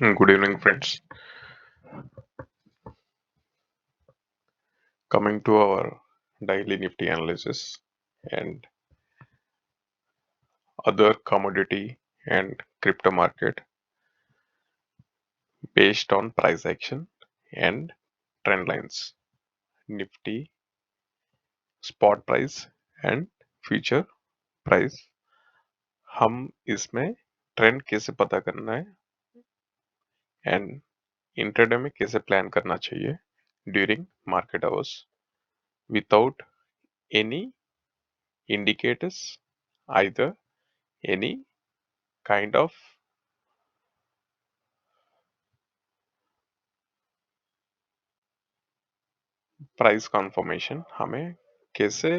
Good evening, friends. Coming to our daily Nifty analysis and other commodity and crypto market based on price action and trend lines. Nifty spot price and future price हम इसमें trend कैसे पता करना है and intraday में कैसे plan करना चाहिए during market hours without any indicators, either any kind of price confirmation हमें कैसे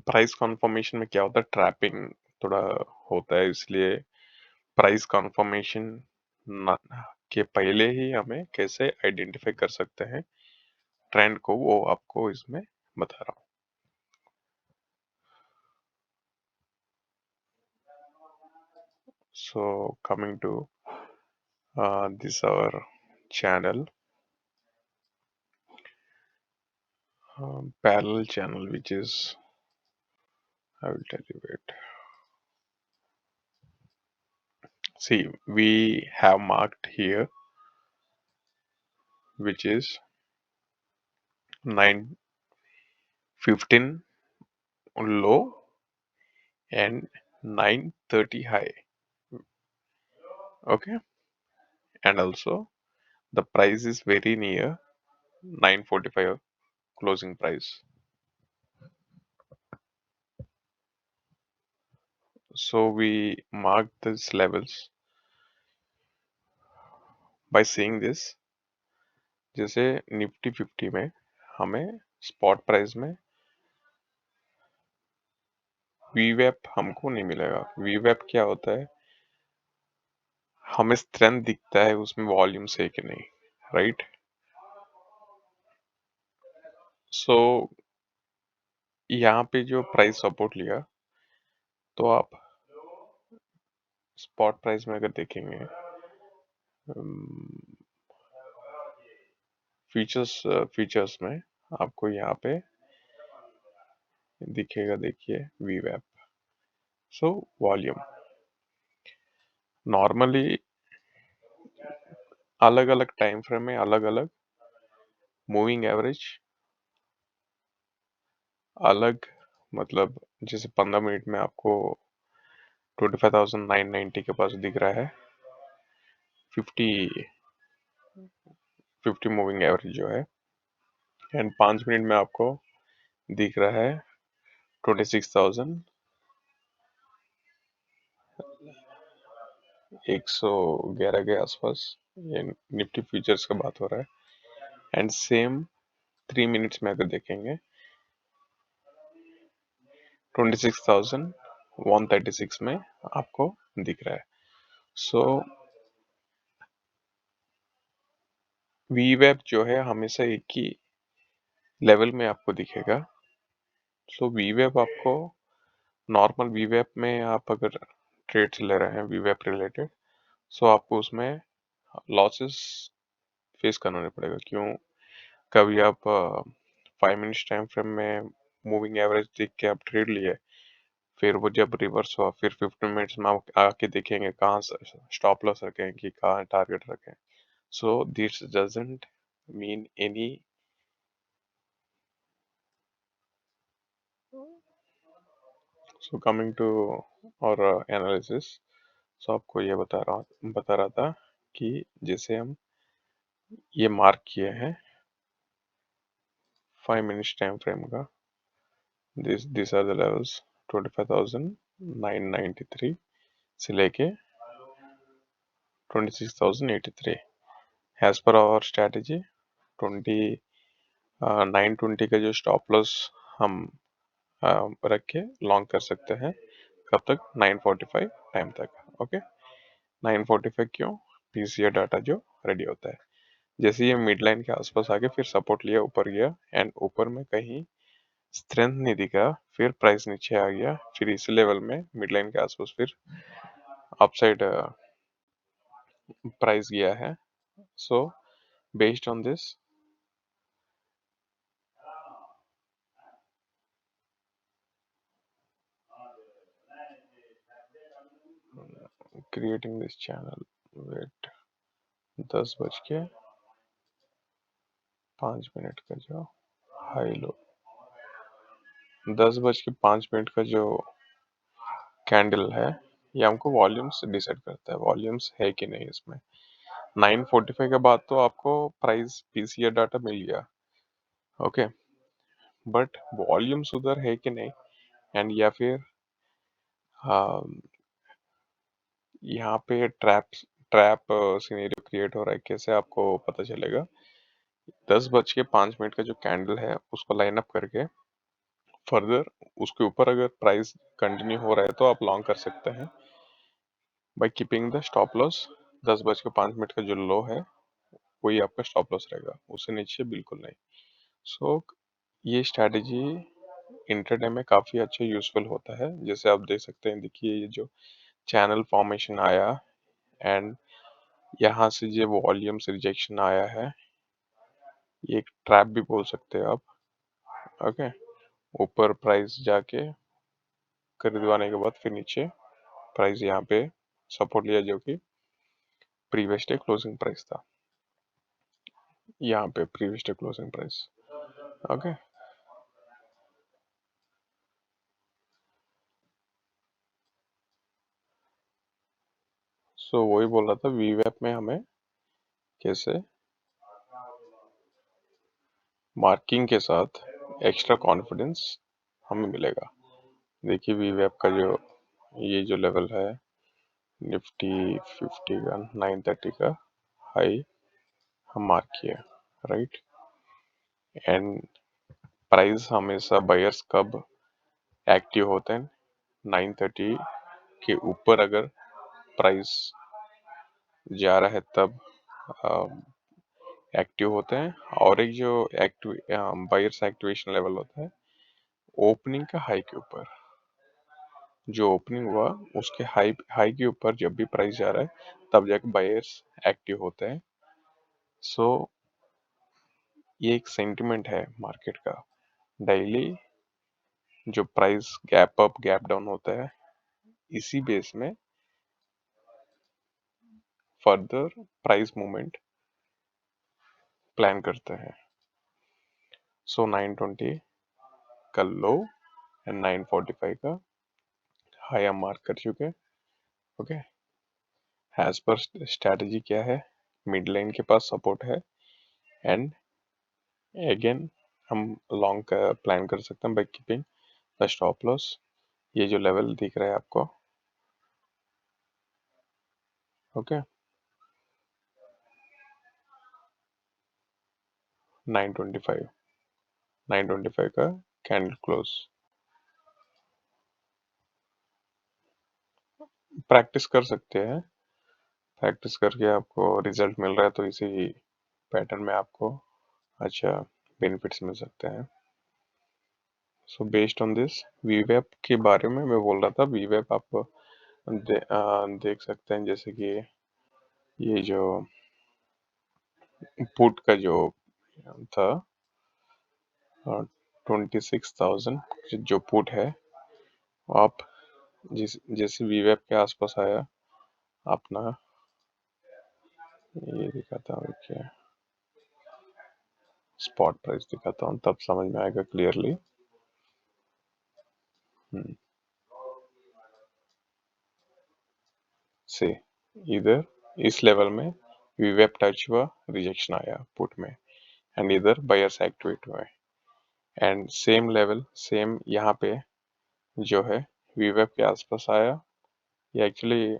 प्राइस कन्फर्मेशन में क्या होता है ट्रैपिंग थोड़ा होता है इसलिए प्राइस कन्फर्मेशन के पहले ही हमें कैसे आइडेंटिफाई कर सकते हैं ट्रेंड को वो आपको इसमें बता रहा हूँ so coming to this our channel parallel channel which is I will tell you it. See, we have marked here which is 915 low and 930 high. Okay, and also the price is very near 945 closing price. So we mark these levels by seeing this. जैसे Nifty 50 में हमें spot price में वीवैप हमको नहीं मिलेगा. वीवैप क्या होता है, हमें स्ट्रेंथ दिखता है उसमें वॉल्यूम से कि नहीं, राइट. सो यहाँ पे जो प्राइस सपोर्ट लिया तो आप स्पॉट प्राइस में अगर देखेंगे फीचर्स में आपको यहाँ पे दिखेगा, देखिए वीवैप. सो वॉल्यूम नॉर्मली अलग अलग टाइम फ्रेम में अलग अलग मूविंग एवरेज अलग, मतलब जैसे 15 मिनट में आपको 25,990 के पास दिख रहा है 50 मूविंग एवरेज जो है, एंड 5 मिनट में आपको दिख रहा है 26,111 के आसपास. ये निफ्टी फ्यूचर्स का बात हो रहा है. एंड सेम 3 मिनट्स में अगर देखेंगे 26,136 में आपको दिख रहा है. सो वीवैप जो है हमेशा एक ही लेवल में आपको दिखेगा. सो वीवैप आपको नॉर्मल वीवैप में आप अगर ट्रेड्स ले रहे हैं वीवैप रिलेटेड, सो आपको उसमें लॉसेस फेस करना पड़ेगा. क्यों, कभी आप 5 मिनट्स टाइम फ्रेम में मूविंग एवरेज देख के आप ट्रेड लिए, फिर वो जब रिवर्स हुआ फिर 15 मिनट्स में आप आके देखेंगे कहाँ स्टॉप लॉस रखें कि कहाँ टारगेट रखें. So this doesn't mean any. So coming to our analysis, so आपको ये बता रहा था कि जैसे हम ये मार्क किए हैं 5 मिनट्स टाइम फ्रेम का, दिस आर द लेवल्स 25,993 से लेके 26,083. एज पर आवर स्ट्रैटेजी 920 का जो स्टॉप लॉस हम रख के लॉन्ग कर सकते हैं. कब तक? 945 टाइम तक. ओके, 945 क्यों? पीसीआर डाटा जो रेडी होता है. जैसे ये मिड लाइन के आसपास आके फिर सपोर्ट लिया, ऊपर गया एंड ऊपर में कहीं स्ट्रेंथ नहीं दिखा, फिर प्राइस नीचे आ गया, फिर इस लेवल में मिड लाइन के आसपास फिर अपसाइड प्राइस गया है. So based on this, creating this channel with 10:05 का जो हाई लो, 10:05 का जो कैंडल है, ये हमको वॉल्यूम्स डिसाइड करता है. वॉल्यूम्स है कि नहीं इसमें. 9:45 के बाद तो आपको प्राइस पीसीआर डाटा मिल गया. ओके, बट वॉल्यूम्स उधर है कि नहीं, एंड या फिर यहाँ पे ट्रैप सिनेरियो क्रिएट हो रहा है, कैसे आपको पता चलेगा. 10:05 का जो कैंडल है उसको लाइन अप करके फर्दर उसके ऊपर अगर प्राइस कंटिन्यू हो रहा है तो आप लॉन्ग कर सकते हैं by keeping the stop loss. 10:05 का जो लो है वही आपका स्टॉप लॉस रहेगा, उससे नीचे बिल्कुल नहीं. सो ये स्ट्रैटेजी इंट्राडे में काफी अच्छा यूजफुल होता है. जैसे आप देख सकते हैं, देखिए ये जो चैनल फॉर्मेशन आया एंड यहाँ से जो वॉल्यूम्स रिजेक्शन आया है, ये एक ट्रैप भी बोल सकते हैं आप. ओके, ऊपर प्राइस जाके खरीदवाने के बाद फिर नीचे प्राइस यहाँ पे सपोर्ट लिया, जो कि प्रीवियस डे क्लोजिंग प्राइस था. यहाँ पे previous day closing price. Okay, so वही बोल रहा था, वीवैप में हमें कैसे मार्किंग के साथ एक्स्ट्रा कॉन्फिडेंस हमें मिलेगा. देखिए वीवैप का जो ये जो लेवल है, निफ्टी 50 का 930 का हाई हम मार्क किया, राइट. एंड प्राइस हमेशा बायर्स कब एक्टिव होते हैं, 930 के ऊपर अगर प्राइस जा रहा है तब एक्टिव होते हैं. और एक जो एक्टिव बायर्स एक्टिवेशन लेवल होता है, ओपनिंग का हाई के ऊपर, जो ओपनिंग हुआ उसके हाई हाई के ऊपर जब भी प्राइस जा रहा है तब जाके बायर्स एक्टिव होते हैं. सो ये एक सेंटिमेंट है मार्केट का. डेली जो price gap up gap down होता है, इसी बेस में फर्दर प्राइस मूवमेंट प्लान करते हैं. सो 920 का लो एंड 945 का हाई हम मार्क कर चुके हैं. ओके, एज पर स्ट्रैटेजी क्या है, मिड लाइन के पास सपोर्ट है एंड अगेन हम लॉन्ग का प्लान कर सकते हैं by keeping the stop loss. ये जो लेवल दिख रहा है आपको, ओके, 925 का कैंडल क्लोज. प्रैक्टिस कर सकते हैं, प्रैक्टिस करके आपको रिजल्ट मिल रहा है तो इसी पैटर्न में आपको अच्छा बेनिफिट्स मिल सकते हैं. सो बेस्ड ऑन दिस वीवैप के बारे में मैं बोल रहा था. वीवैप आप देख सकते हैं, जैसे कि ये जो पुट का जो था 26,000 जो पुट है, आप जैसे वीवैप के आसपास आया अपना, ये दिखाता हूँ क्या स्पॉट प्राइस दिखाता हूँ तब समझ में आएगा क्लियरली. से इधर इस लेवल में वीवैप टच हुआ, रिजेक्शन आया पुट में, एंड इधर बायर्स एक्टिवेट हुए. एंड सेम लेवल सेम यहाँ पे जो है वीवैप के आसपास आया. ये एक्चुअली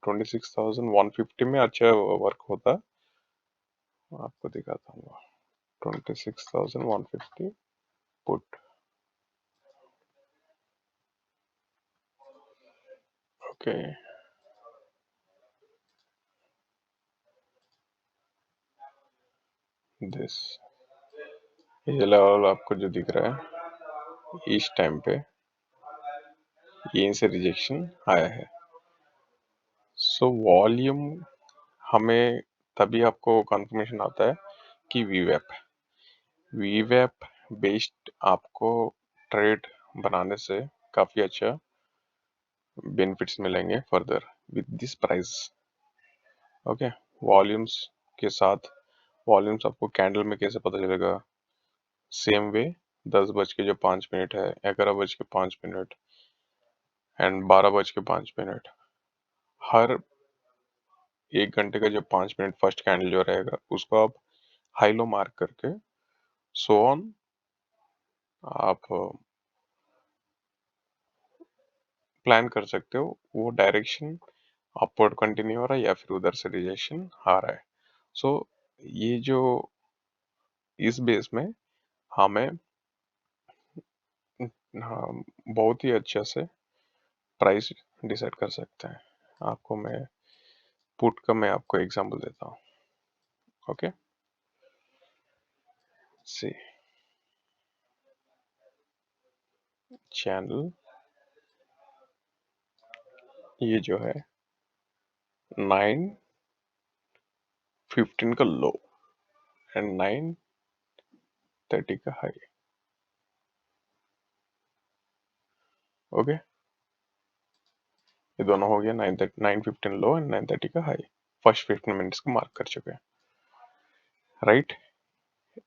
26,150 में अच्छा वर्क होता. आपको दिखाता हूँ 26,150 पुट. ओके, दिस ये लेवल आपको जो दिख रहा है इस टाइम पे, यहीं से रिजेक्शन आया है। सो वॉल्यूम हमें तभी आपको कंफर्मेशन आता है कि वीवैप बेस्ड आपको ट्रेड बनाने से काफी अच्छा बेनिफिट्स मिलेंगे further with this price. Okay, volumes के साथ वॉल्यूम्स आपको कैंडल में कैसे पता चलेगा? सेम वे 10 बज के जो 5 मिनट है, 11 बज के 5 मिनट एंड 12 बज के 5 मिनट, हर 1 घंटे का जो 5 मिनट फर्स्ट कैंडल जो रहेगा उसको आप हाई लो मार्क करके सो ऑन आप प्लान कर सकते हो वो डायरेक्शन अपवर्ड कंटिन्यू हो रहा है या फिर उधर से रिजेक्शन आ रहा है। सो ये जो इस बेस में हमें हाँ, बहुत ही अच्छे से प्राइस डिसाइड कर सकते हैं। आपको मैं पुट का मैं आपको एग्जांपल देता हूँ। ओके, सी चैनल ये जो है 9:15 का लो एंड 9:30 का हाई। ओके, ये दोनों हो गया 9:15 लो एंड 9:30 का हाई। फर्स्ट 15 मिनट्स को मार्क कर चुके हैं, राइट।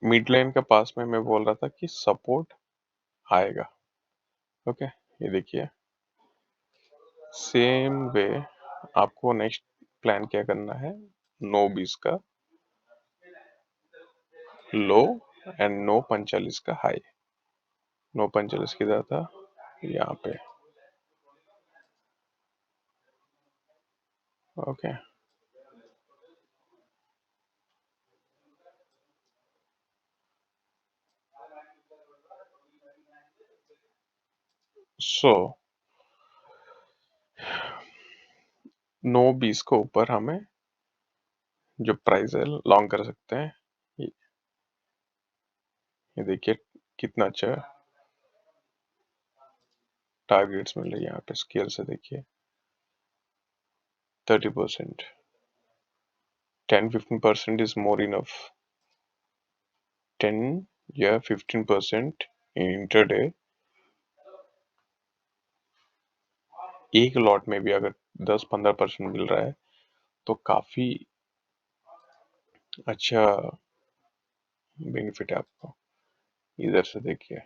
मिड लाइन के पास में मैं बोल रहा था कि सपोर्ट आएगा। ओके, ये देखिए सेम वे आपको नेक्स्ट प्लान क्या करना है? नो 20 का लो एंड नो 45 का हाई। नो 45 किधर था? यहाँ पे। ओके, सो नो 20 को ऊपर हमें जो प्राइस है लॉन्ग कर सकते हैं। ये देखिए कितना अच्छा टारगेट्स मिल रही है यहाँ पे। स्केल से देखिए 30%, 10-15% इज मोर इनफ। 10 या 15% इन इंटरडे एक लॉट में भी अगर 10-15% मिल रहा है तो काफी अच्छा बेनिफिट है आपको। इधर से देखिए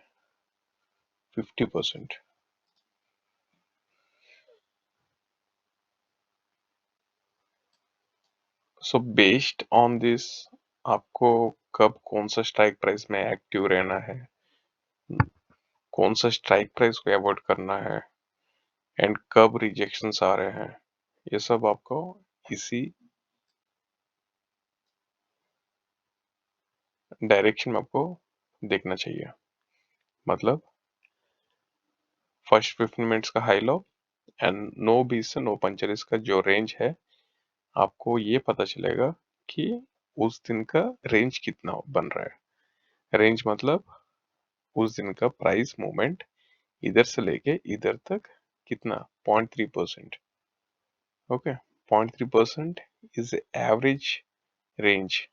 50%। सो बेस्ड ऑन दिस आपको कब कौन सा स्ट्राइक प्राइस में एक्टिव रहना है, कौन सा स्ट्राइक प्राइस को अवॉइड करना है एंड कब रिजेक्शंस आ रहे हैं, ये सब आपको इसी डायरेक्शन में आपको देखना चाहिए। मतलब फर्स्ट 15 मिनट्स का हाई लो एंड नो 20 से नो 45 का जो रेंज है, आपको ये पता चलेगा कि उस दिन का रेंज कितना बन रहा है। रेंज मतलब उस दिन का प्राइस मूवमेंट इधर से लेके इधर तक कितना, 0.3%। Okay, 0.3% is average range.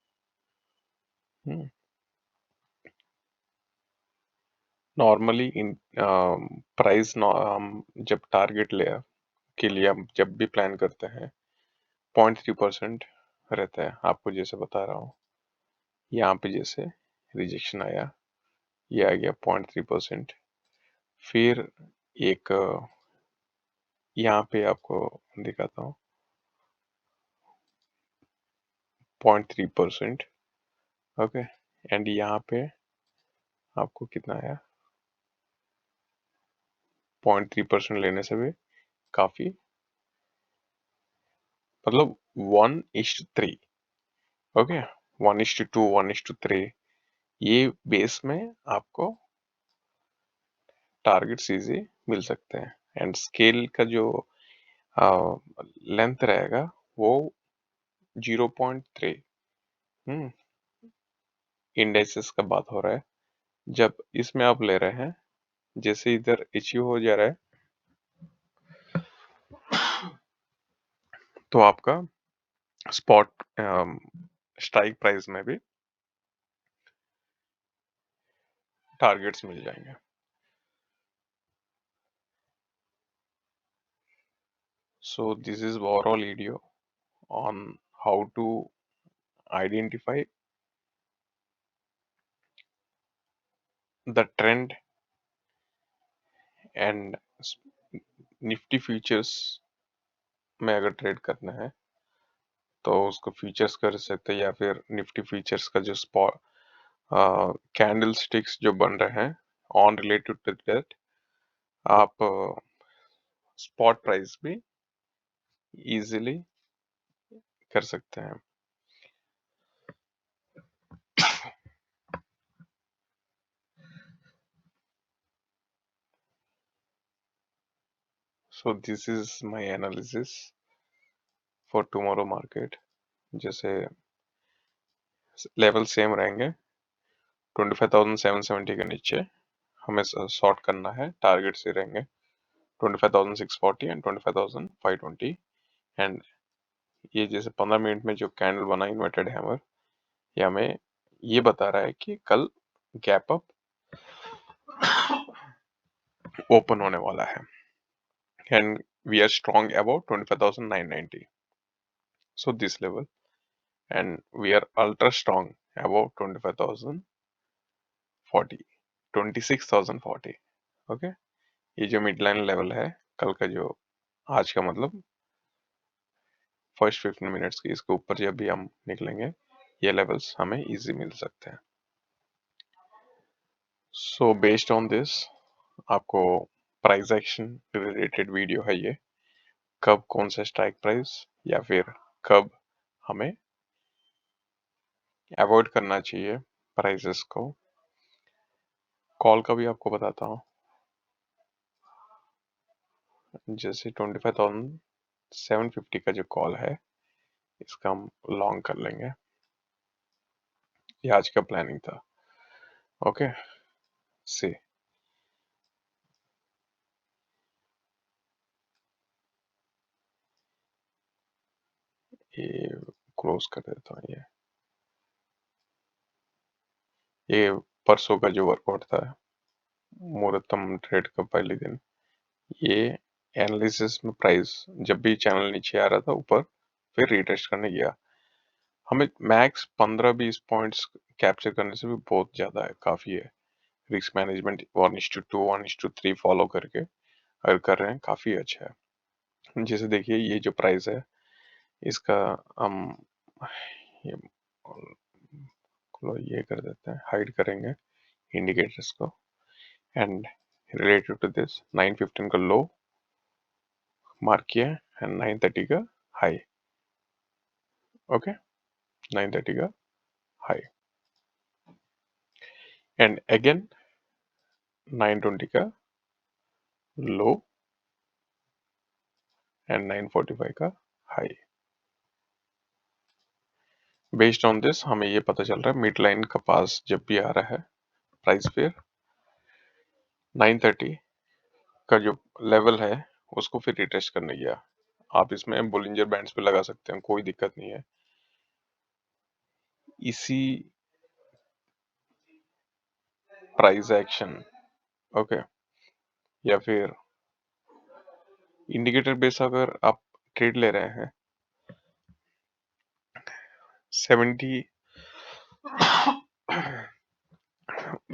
Normally in price हम जब टारगेट ले के लिए हम जब भी प्लान करते हैं 0.3% रहता है। आपको जैसे बता रहा हूँ, यहाँ पे जैसे रिजेक्शन आया, ये आ गया 0.3%। फिर एक यहाँ पे आपको दिखाता हूँ 0.3%। ओके, एंड यहाँ पे आपको कितना आया? 0.3% लेने से भी काफी, मतलब 1:3। ओके, 1:2, 1:3, ये बेस में आपको टारगेट्स इजी मिल सकते हैं। एंड स्केल का जो लेंथ रहेगा वो 0.3। हम्म, इंडेक्सेस का बात हो रहा है। जब इसमें आप ले रहे हैं, जैसे इधर अचीव हो जा रहा है तो आपका स्पॉट स्ट्राइक प्राइस में भी टारगेट्स मिल जाएंगे। So this is overall video on how to identify the trend and Nifty futures में अगर ट्रेड करना है तो उसको फ्यूचर्स कर सकते हैं, या फिर निफ्टी फ्यूचर्स का जो स्पॉट कैंडल स्टिक्स जो बन रहे हैं ऑन रिलेटेड टू दैट, आप स्पॉट प्राइस भी इजीली कर सकते हैं। So this is my analysis for tomorrow market. जैसे लेवल सेम रहेंगे, 25,770 के नीचे हमें शॉर्ट करना है, टारगेट से रहेंगे 25,640 एंड 25,520। एंड ये जैसे 15 मिनट में जो कैंडल बना इन्वर्टेड हैमर, ये हमें ये बता रहा है कि कल गैप अप ओपन होने वाला है and we are strong about 25,990, so this level, and we are ultra strong about 25,040, 26,040। Okay, ये जो मिड लाइन लेवल है कल का, जो आज का मतलब फर्स्ट 15 मिनट्स की, इसके ऊपर जब भी हम निकलेंगे ये लेवल्स हमें इजी मिल सकते हैं। सो बेस्ड ऑन दिस, आपको प्राइस एक्शन रिलेटेड वीडियो है ये, कब कौन सा स्ट्राइक प्राइस या फिर कब हमें अवॉइड करना चाहिए प्राइसेस को। कॉल का भी आपको बताता हूँ, जैसे 25,750 का जो कॉल है इसका हम लॉन्ग कर लेंगे, ये आज का प्लानिंग था। ओके, सी ये क्लोज कर देता हूँ। ये परसों का जो वर्कआउट था, मुहूर्तम ट्रेड का पहले दिन, ये एनालिसिस में प्राइस जब भी चैनल नीचे आ रहा था ऊपर, फिर रिटेस्ट करने गया, हमें मैक्स 15-20 पॉइंट्स कैप्चर करने से भी बहुत ज्यादा है, काफी है। रिस्क मैनेजमेंट 1:2 1:3 फॉलो करके अगर कर रहे हैं काफी अच्छा है। जैसे देखिए ये जो प्राइस है इसका हम ये ये कर देते हैं, हाइड करेंगे इंडिकेटर्स को, एंड रिलेटेड टू दिस 915 का लो मार्क किया है एंड 930 का हाई। ओके, 930 का हाई एंड अगेन 920 का लो एंड 945 का हाई। बेस्ड ऑन दिस हमें ये पता चल रहा है मिड लाइन का पास जब भी आ रहा है प्राइस, फिर 930 का जो लेवल है उसको फिर रिटेस्ट करने गया। आप इसमें बोलिंजर बैंड्स पे लगा सकते हैं, कोई दिक्कत नहीं है। इसी प्राइस एक्शन, ओके, या फिर इंडिकेटर बेस अगर आप ट्रेड ले रहे हैं,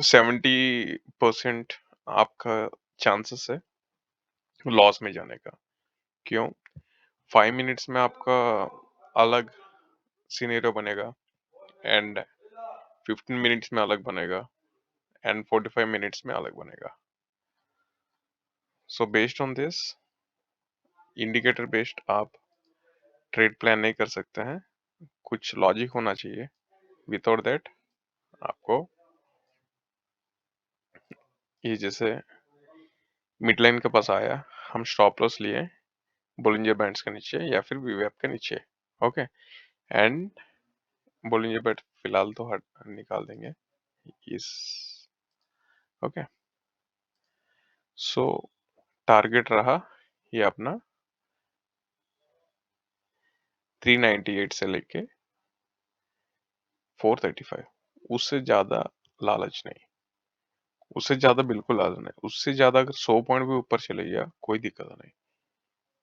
70% आपका चांसेस है लॉस में जाने का। क्यों? 5 मिनट्स में आपका अलग सिनेरियो बनेगा एंड 15 मिनट्स में अलग बनेगा एंड 45 मिनट्स में अलग बनेगा। So based on this, indicator based आप ट्रेड प्लान नहीं कर सकते हैं, कुछ लॉजिक होना चाहिए। विदाउट दैट आपको ये जैसे मिड लाइन के पास आया, हम स्टॉप लॉस लिए बोलिंजर बैंड्स के नीचे या फिर वीवैप के नीचे। ओके, एंड बोलिंजर बैंड फिलहाल तो हट निकाल देंगे इस। ओके, सो टारगेट रहा ये अपना 398 से लेके 435, उससे ज्यादा लालच नहीं, उससे ज्यादा बिल्कुल लालच नहीं। उससे ज्यादा अगर 100 पॉइंट भी ऊपर चले गया कोई दिक्कत नहीं।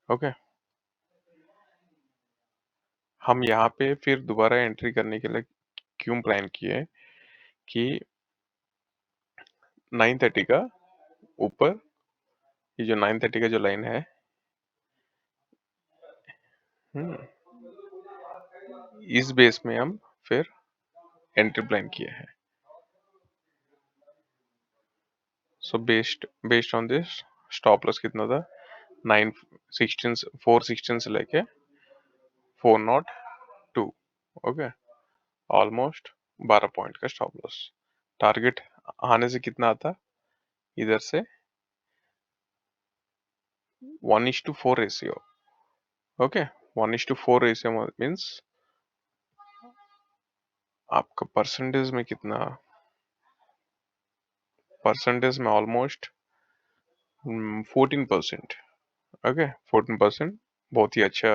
ओके, हम यहाँ पे फिर दोबारा एंट्री करने के लिए क्यों प्लान किए कि 930 का ऊपर, ये जो 930 का जो लाइन है, इस बेस में हम फिर एंट्री प्लान किए हैं। So based on this stop loss कितना था, 916, 416 से लेके 402। ओके, ऑलमोस्ट 12 पॉइंट का स्टॉप लॉस। टारगेट आने से कितना आता, इधर से 1:4 रेशियो। ओके, 1:4 रेशियो मीन्स आपका परसेंटेज में कितना, परसेंटेज में ऑलमोस्ट 14%। ओके, 14% बहुत ही अच्छा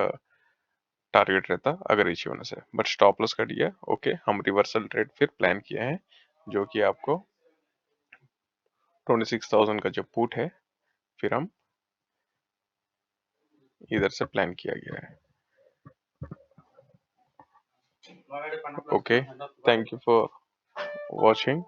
टारगेट रहता अगर अचीव होने से, बट स्टॉप लॉस कट गया। ओके, हम रिवर्सल ट्रेड फिर प्लान किए हैं, जो कि आपको 26,000 का जो पुट है फिर हम इधर से प्लान किया गया है। Okay, thank you for watching.